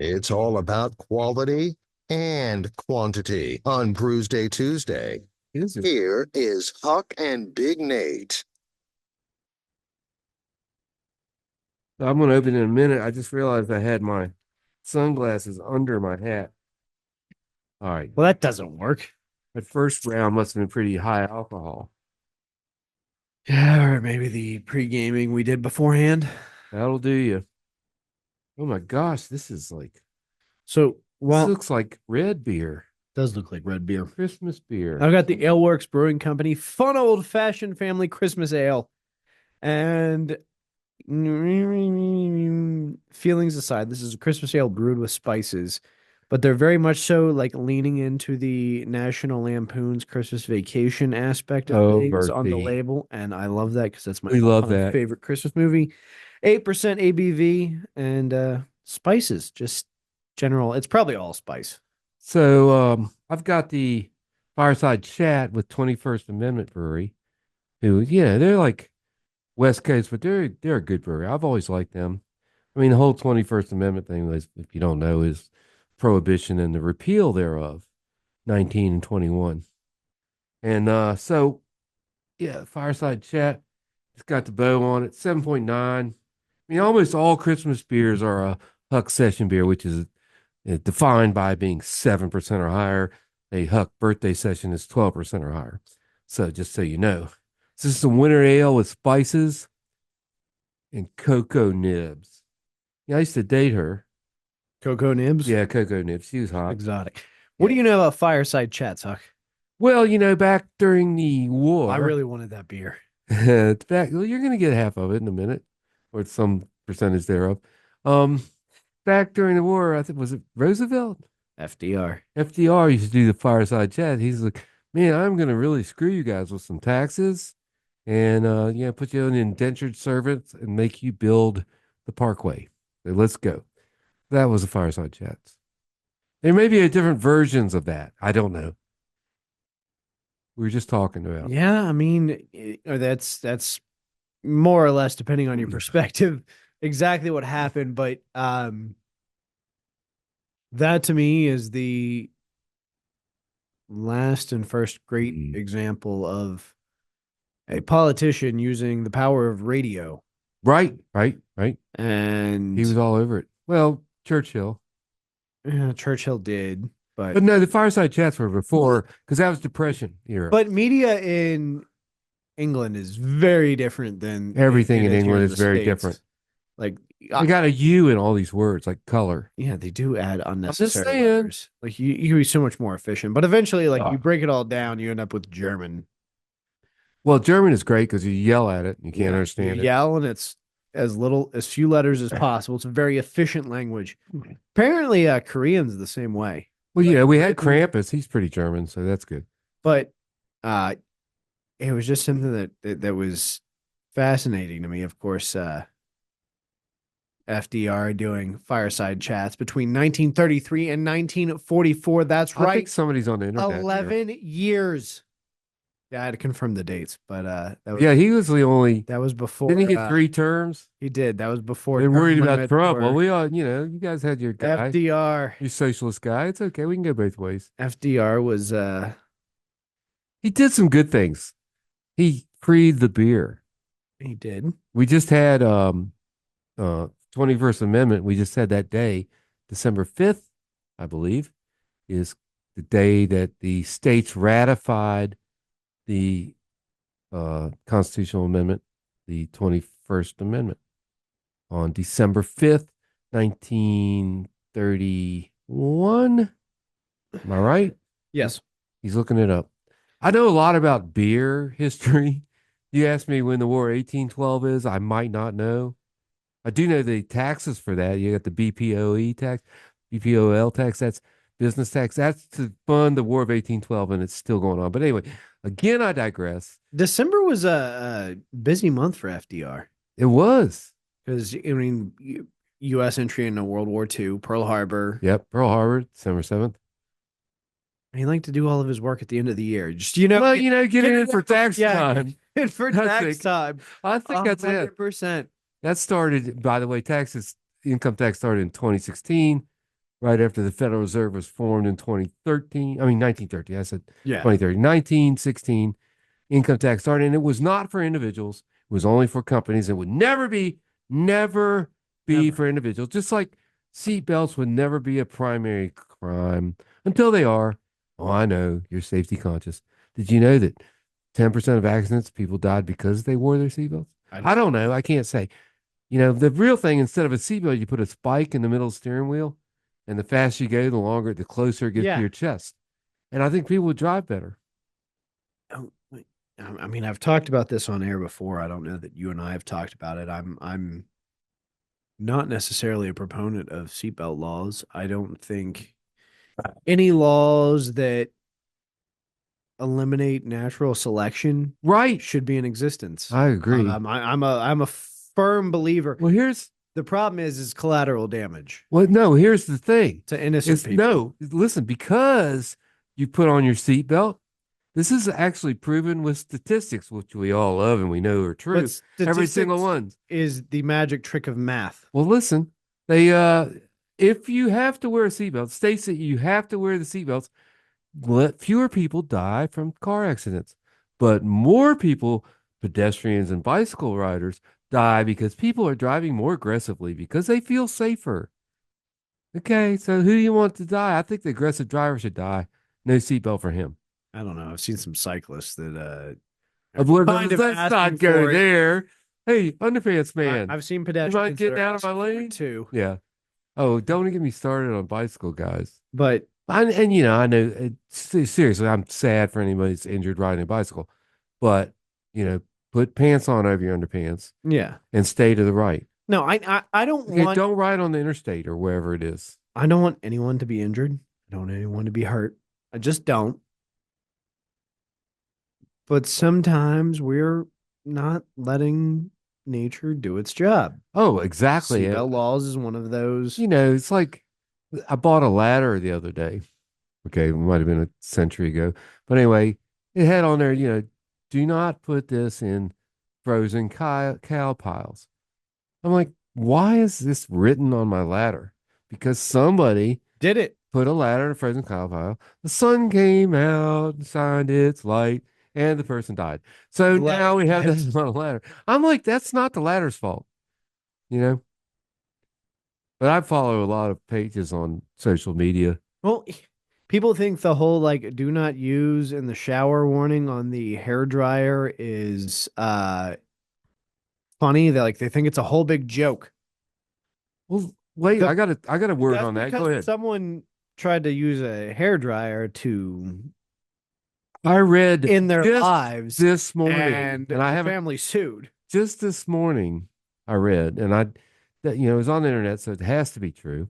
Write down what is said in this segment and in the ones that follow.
It's all about quality and quantity on Brewsday Tuesday. Is it? Here is Huck and Big Nate. I'm going to open it in a minute. I just realized I had my sunglasses under my hat. All right. Well, that doesn't work. That first round must have been pretty high alcohol. Yeah, or maybe the pre-gaming we did beforehand. That'll do you. Oh my gosh, So, this well, looks like red beer, does look like red beer. Christmas beer. I've got the Aleworks Brewing Company Fun Old Fashioned Family Christmas Ale. And feelings aside, this is a Christmas ale brewed with spices, but they're very much so like leaning into the National Lampoon's Christmas Vacation aspect of Oh, things on the Bertie. label. And I love that because that's my We love all-time that. favorite Christmas movie. 8% ABV and spices, just general. It's probably all spice. So I've got the Fireside Chat with 21st Amendment Brewery, who, yeah, they're like West Coast, but they're a good brewery. I've always liked them. I mean, the whole 21st Amendment thing, if you don't know, is prohibition and the repeal thereof, 19 and 21. And so, yeah, Fireside Chat, it's got the bow on it, 7.9. I mean, almost all Christmas beers are a Huck session beer, which is defined by being 7% or higher. A Huck birthday session is 12% or higher. So just so you know, this is a winter ale with spices and cocoa nibs. Yeah, I used to date her. Cocoa nibs. Yeah, cocoa nibs. She was hot. Exotic. What do you know about fireside chats, Huck? Well, back during the war, I really wanted that beer. well, you're going to get half of it in a minute, or some percentage thereof. Um, Back during the war, I think was it Roosevelt? FDR. FDR used to do the fireside chat. He's like, man, I'm going to really screw you guys with some taxes and, put you on indentured servants and make you build the parkway. So let's go. That was a fireside chat. There may be a different versions of that. I don't know. We were just talking about. Yeah, I mean, that's more or less depending on your perspective exactly what happened, but that to me is the last and first great example of a politician using the power of radio. Right, right, right. And he was all over it. Well, Churchill. Yeah, Churchill did, But no, the fireside chats were before because that was Depression era. But media in England is very different than everything in here England is the very States. different. Like I got a U in all these words, like color. Yeah, they do add I'm just unnecessary saying. letters. Like you can be so much more efficient. But eventually, like you break it all down, you end up with German. Well, German is great because you yell at it and you can't You understand it. yell and it's as few letters as possible. It's a very efficient language. Apparently, Korean's the same way. Well, yeah, we had Krampus. He's pretty German, so that's good. But it was just something that was fascinating to me. Of course, FDR doing fireside chats between 1933 and 1944. That's right. I think somebody's on the internet. 11 years. Yeah, I had to confirm the dates, but that was, yeah, he was the only. That was before. Didn't he get 3 terms? He did. That was before. They're worried about Trump. Well, we all, you guys had your guy. FDR. Your socialist guy. It's okay. We can go both ways. FDR was. He did some good things. He freed the beer. He did. We just had 21st Amendment. We just had that day, December 5th, I believe, is the day that the states ratified the constitutional amendment, the 21st Amendment, on December 5th, 1931. Am I right? Yes. He's looking it up. I know a lot about beer history. You asked me when the War of 1812 is, I might not know. I do know the taxes for that. You got the BPOE tax, BPOL tax, that's business tax. That's to fund the War of 1812, and it's still going on. But anyway, again, I digress. December was a busy month for FDR. It was. Because, I mean, U.S. entry into World War II, Pearl Harbor. Yep, Pearl Harbor, December 7th. He liked to do all of his work at the end of the year. Just, well, getting in for tax time. For tax time. I think that's 100%. That started, by the way, income tax started in 2016. right after the Federal Reserve was formed in 2013. I mean, 1913. I said Yeah. 2013. 1916, income tax started, and it was not for individuals. It was only for companies. It would never be Never. for individuals. Just like seatbelts would never be a primary crime until they are. Oh, I know, you're safety conscious. Did you know that 10% of accidents, people died because they wore their seatbelts? I don't know. I can't say. The real thing, instead of a seatbelt, you put a spike in the middle of the steering wheel, and the faster you go, the closer it gets to Yeah. your chest. And I think people would drive better. Oh, wait. I mean, I've talked about this on air before. I don't know that you and I have talked about it. I'm not necessarily a proponent of seatbelt laws. I don't think any laws that eliminate natural selection Right. should be in existence. I agree. I'm a firm believer. Well, The problem is collateral damage no, here's the thing. to innocent people. No, listen, because you put on your seatbelt, this is actually proven with statistics, which we all love and we know are true. But Every single statistics one. is the magic trick of math. Well, listen, they if you have to wear a seatbelt, states that you have to wear the seatbelts, let fewer people die from car accidents, but more people, pedestrians and bicycle riders, die because people are driving more aggressively because they feel safer. Okay, so who do you want to die? I think the aggressive driver should die. No seatbelt for him. I don't know. I've seen some cyclists that Let's asking not go for it. there. Hey, underpants man. I've seen You pedestrians mind getting that are out of my asking for it lane? too. Yeah. Oh, don't get me started on bicycle guys. But I know seriously, I'm sad for anybody that's injured riding a bicycle, but put pants on over your underpants yeah, and stay to the right. no, I don't Okay, want don't ride on the interstate or wherever it is. I don't want anyone to be injured. I don't want anyone to be hurt. I just don't. But sometimes we're not letting nature do its job. Oh, exactly. Seatbelt laws is one of those. It's like I bought a ladder the other day. Okay, it might have been a century ago. But anyway, it had on there, do not put this in frozen cow piles. I'm like, why is this written on my ladder? Because somebody Did it? put a ladder in a frozen cow pile. The sun came out and shined its light, and the person died. So now we have this on a ladder. I'm like, that's not the ladder's fault, you know? But I follow a lot of pages on social media. Well, people think the whole like do not use in the shower warning on the hair dryer is funny. They think it's a whole big joke. Well, wait, I got a word on that. Go ahead. Someone tried to use a hair dryer to I read in their lives this morning, and I have family sued. Just this morning, I read, and it was on the internet, so it has to be true,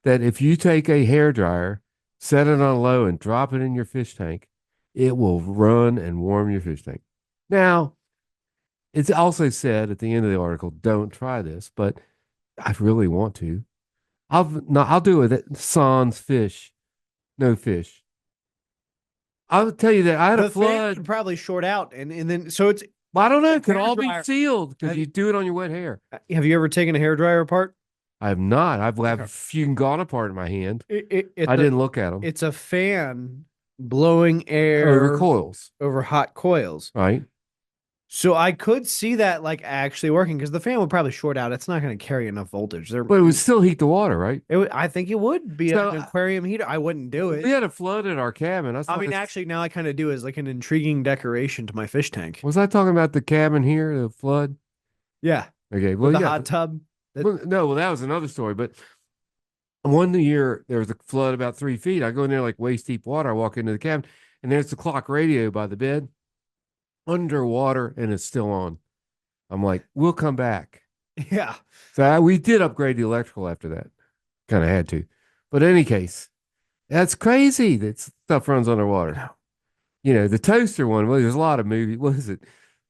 that if you take a hair dryer, set it on low, and drop it in your fish tank, it will run and warm your fish tank. Now, it's also said at the end of the article, don't try this, but I really want to. I'll do it at sans fish, no fish. I'll tell you that I had a flood. Could probably short out, and then so it's. Well, I don't know. It could hair all dryer. be sealed because you do it on your wet hair. Have you ever taken a hair dryer apart? I have not. I've a few gone apart in my hand. I didn't look at them. It's a fan blowing air over coils, over hot coils. right? So I could see that actually working because the fan would probably short out. It's not going to carry enough voltage. But it would still heat the water, right? I think it would be an aquarium heater. I wouldn't do it. We had a flood at our cabin. Actually, now I kind of do as like an intriguing decoration to my fish tank. Was I talking about the cabin here, the flood? Yeah. Okay. Well, the hot tub. That was another story. But one year there was a flood about 3 feet. I go in there like waist deep water. I walk into the cabin, and there's the clock radio by the bed. Underwater, and it's still on. I'm like, we'll come back. Yeah. So we did upgrade the electrical after that. Kind of had to. But in any case, that's crazy that stuff runs underwater. The toaster one, well, there's a lot of movies. What is it?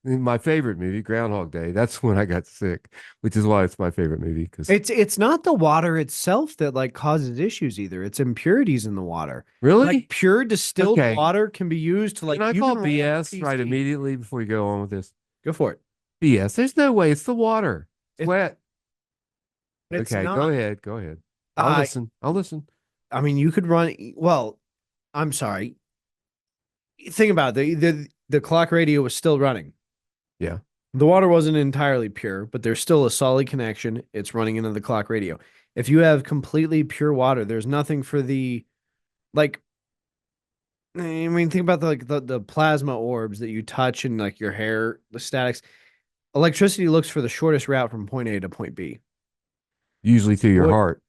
My favorite movie, Groundhog Day. That's when I got sick, which is why it's my favorite movie. Because it's not the water itself that causes issues either. It's impurities in the water. Really? Pure distilled water can be used to Can I call BS right immediately before you go on with this? Go for it. BS. There's no way. It's the water. It's wet. It's okay, not. go ahead. I'll listen. I mean, you could run. Well, I'm sorry. Think about it. The clock radio was still running. Yeah. The water wasn't entirely pure, but there's still a solid connection. It's running into the clock radio. If you have completely pure water, there's nothing for the like. I mean, think about the plasma orbs that you touch and like your hair, the statics. Electricity looks for the shortest route from point A to point B. Usually through your What heart.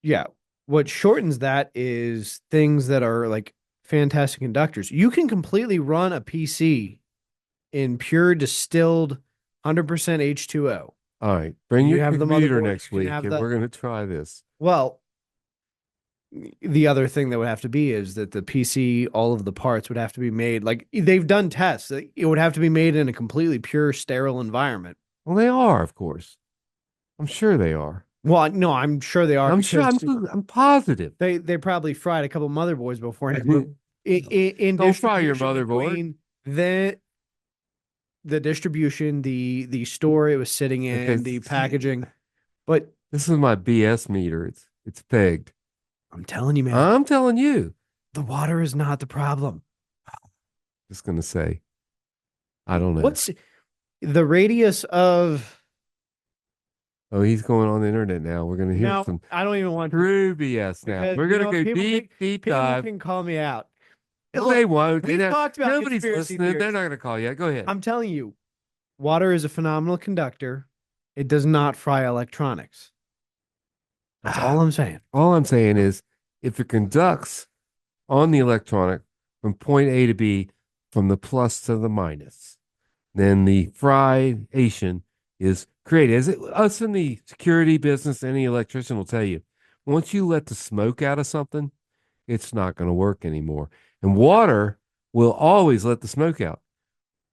Yeah. What shortens that is things that are like fantastic conductors. You can completely run a PC in pure distilled 100% H2O. All right. Bring You your have the computer motherboard, next you can week have and we're going to try this. well, the other thing that would have to be is that the PC, all of the parts would have to be made like they've done tests. It would have to be made in a completely pure, sterile environment. Well, they are, of course. I'm sure they are. Well, no, I'm sure they are I'm sure. I'm positive. they probably fried a couple motherboards beforehand. But in Don't fry your distribution motherboard. between the distribution, the store it was sitting in, Okay, the packaging. But this is my BS meter. It's pegged. I'm telling you, man, I'm telling you. the water is not the problem. Just gonna say, I don't know. What's the radius of? Oh, he's going on the internet now. We're gonna hear No, some I don't even want to. true BS now. Because, We're you gonna know, go people deep People dive. can call me out. No, Look, they won't. we talked about Nobody's conspiracy listening. They're theories. not gonna call you. Go ahead. I'm telling you, water is a phenomenal conductor. It does not fry electronics. That's all I'm saying. All I'm saying is, if it conducts on the electronic from point A to B, from the plus to the minus, then the friation is created. As us in the security business, any electrician will tell you, once you let the smoke out of something, it's not going to work anymore. And water will always let the smoke out.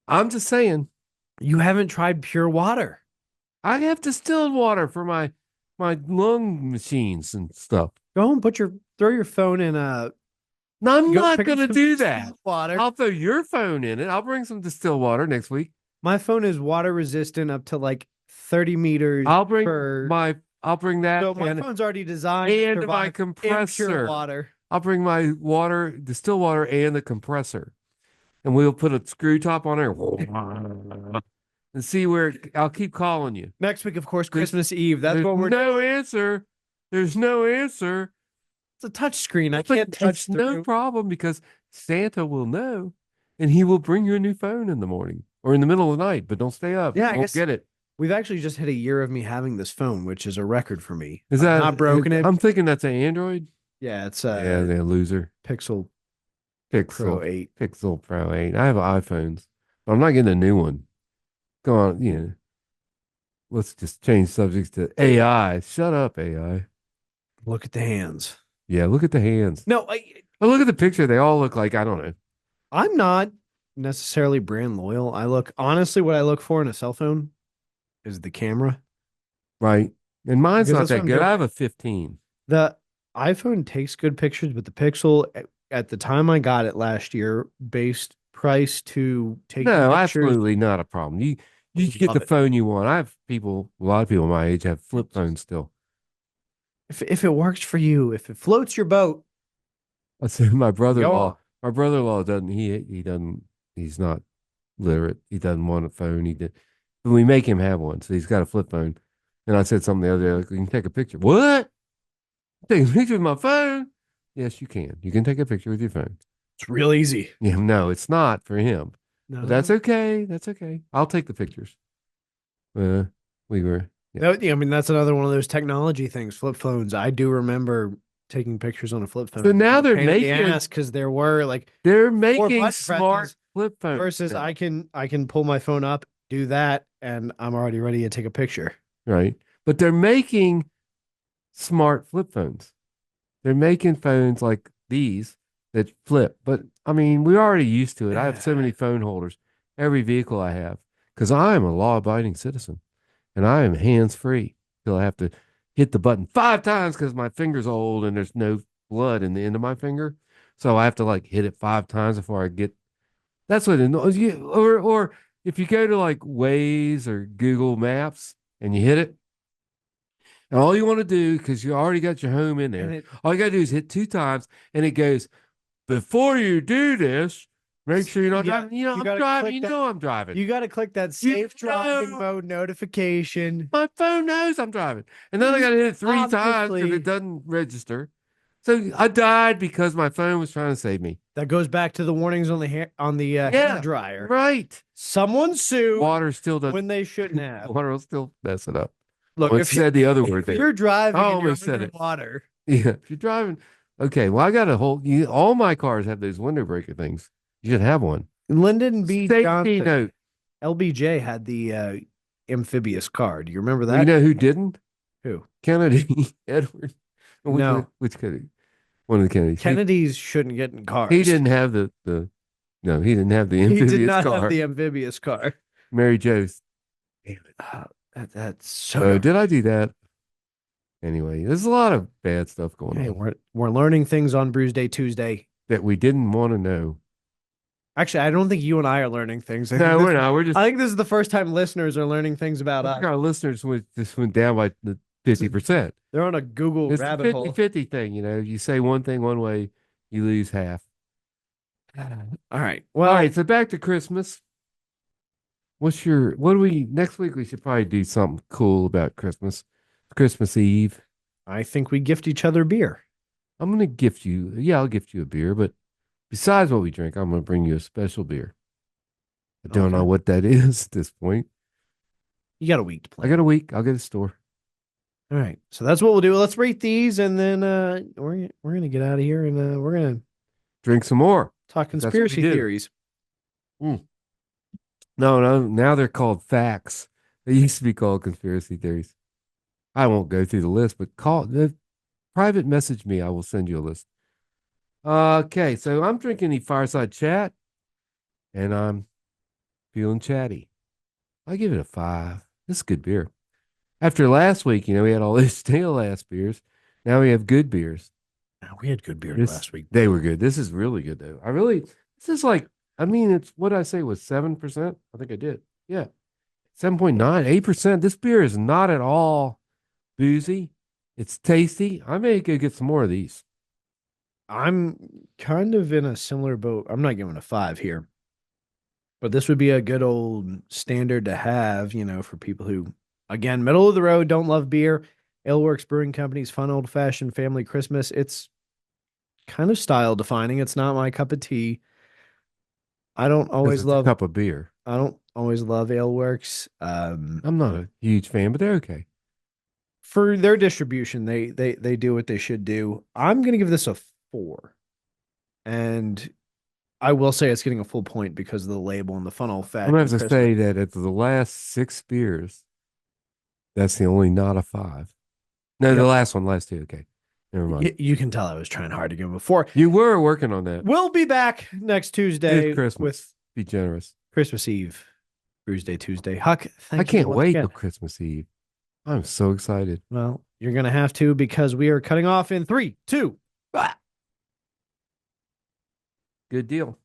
I'm just saying, You haven't tried pure water. I have distilled water for my lung machines and stuff. Go and throw your phone in a. No, I'm Go not pick going to some do distilled that. water. I'll throw your phone in it. I'll bring some distilled water next week. My phone is water resistant up to like 30 meters. I'll bring per, I'll bring that So my and, phone's already designed to and my survive compressor. impure water. I'll bring my water, distilled water, and the compressor, and we'll put a screw top on there and see where I'll keep calling you. Next week, of course, Christmas Eve. That's There's what we're. no answer. There's no answer. It's a touch screen. I But can't touch it's no through. problem because Santa will know, and he will bring you a new phone in the morning or in the middle of the night. But don't stay up. Yeah, I Don't guess- get it. We've actually just hit a year of me having this phone, which is a record for me. Is I've that not broken it? I'm thinking that's an Android. Yeah, it's Yeah, they're a loser. Pixel Pixel Pro 8. Pixel Pro 8. I have iPhones, but I'm not getting a new one. Go on, let's just change subjects to AI. Shut up, AI. Look at the hands. Yeah, look at the hands. No, Oh, look at the picture. They all look like, I don't know. I'm not necessarily brand loyal. Honestly, what I look for in a cell phone is the camera. Right. And mine's Because not that's what that I'm good. doing. I have a 15. The iPhone takes good pictures, but the Pixel, at the time I got it last year, based price to take No, pictures. absolutely not a problem. You get Love the it. phone you want. I have a lot of people my age have flip phones still. If it works for you, if it floats your boat, I said my go brother-in-law. on. My brother-in-law he's not literate. He doesn't want a phone. But we make him have one. So he's got a flip phone. And I said something the other day, like, you can take a picture. What? Take a picture with my phone? Yes, you can. You can take a picture with your phone. It's real easy. Yeah, no, it's not for him. No, But that's okay. That's okay. I'll take the pictures. We were. Yeah. I mean, that's another one of those technology things. Flip phones. I do remember taking pictures on a flip phone. So now they're making because there were like they're button making smart presses flip phones versus now, I can pull my phone up, do that, and I'm already ready to take a picture. right? But they're making smart flip phones. They're making phones like these that flip. But I mean, we're already used to it. I have so many phone holders, every vehicle I have, because I am a law-abiding citizen and I am hands-free till I have to hit the button 5 times because my finger's old and there's no blood in the end of my finger. So I have to like hit it 5 times before I get. That's what it annoys you. Or if you go to like Waze or Google Maps and you hit it, And all you want to do, because you already got your home in And there, it, all you got to do is hit 2 times, and it goes, before you do this, make sure you're not yeah, driving. You know, you I'm gotta driving. click You that. know I'm driving. You got to click that You safe driving know. mode notification. My phone knows I'm driving. And then I got to hit it 3 times because Obviously. it doesn't register. So I died because my phone was trying to save me. That goes back to the warnings on the hair hair Yeah, dryer. right. Someone sued Water still does. when they shouldn't have. Water will still mess it up. Look, Almost said the other word if there. you're driving I and you're almost said it. underwater, Yeah, if you're driving. Okay, well, I got a whole. All my cars have those window breaker things. You should have one. Lyndon B. Safety Johnson, note. LBJ, had the amphibious car. Do you remember Well, you that? know who didn't? Who? Kennedy Edward. No. Which Kennedy? One of the Kennedys. Kennedys shouldn't get in cars. He didn't have the. No, he didn't have the He amphibious did not car. have the amphibious car. Mary Jo's. Damn it. That's so. Oh, did I do that? Anyway, there's a lot of bad stuff going Hey, on we're learning things on Brewsday Tuesday. that we didn't want to know. Actually, I don't think you and I are learning things. No, we're not. We're just. I think this is the first time listeners are learning things about I us. think our listeners just went down by the 50%. They're on a Google It's the rabbit hole. 50-50 thing, you know. You say one thing one way, you lose half. All right. All Well, right, so back to Christmas. What do we next week? We should probably do something cool about Christmas. Christmas Eve. I think we gift each other beer. I'm gonna gift you, yeah, I'll gift you a beer, but besides what we drink, I'm gonna bring you a special beer. I don't know Okay. what that is at this point. You got a week to play. I got a week. I'll get a store. All right. So that's what we'll do. Let's rate these, and then we're gonna get out of here, and we're gonna Drink some more. talk That's what we conspiracy do. theories. No, now they're called facts. They used to be called conspiracy theories. I won't go through the list, but private message me. I will send you a list. Okay, so I'm drinking the Fireside Chat, and I'm feeling chatty. I give it a 5. This is good beer. After last week, we had all these stale ass beers. Now we have good beers. We had good beer This- last week. They were good. This is really good though. This is like, it's what I say was 7%. I think I did. Yeah. 7.9, 8%. This beer is not at all boozy. It's tasty. I may go get some more of these. I'm kind of in a similar boat. I'm not giving a 5 here, but this would be a good old standard to have, for people who, again, middle of the road, don't love beer. Aleworks Brewing Company's fun old fashioned family Christmas. It's kind of style defining. It's not my cup of tea. I don't always It's a love cup of beer. I don't always love Aleworks. I'm not a huge fan, but they're okay. For their distribution, they do what they should do. I'm gonna give this a 4. And I will say it's getting a full point because of the label and the fun old I'm fashioned. gonna have to say that at the last 6 beers, that's the only not a 5. No, the last 2. Okay. Never mind. You can tell I was trying hard to give a 4. You were working on that. We'll be back next Tuesday It's Christmas. with Be generous. Christmas Eve, Brewsday Tuesday. Huck, thank I you can't once wait again. till Christmas Eve. I'm so excited. Well, you're gonna have to because we are cutting off in 3, 2. Good deal.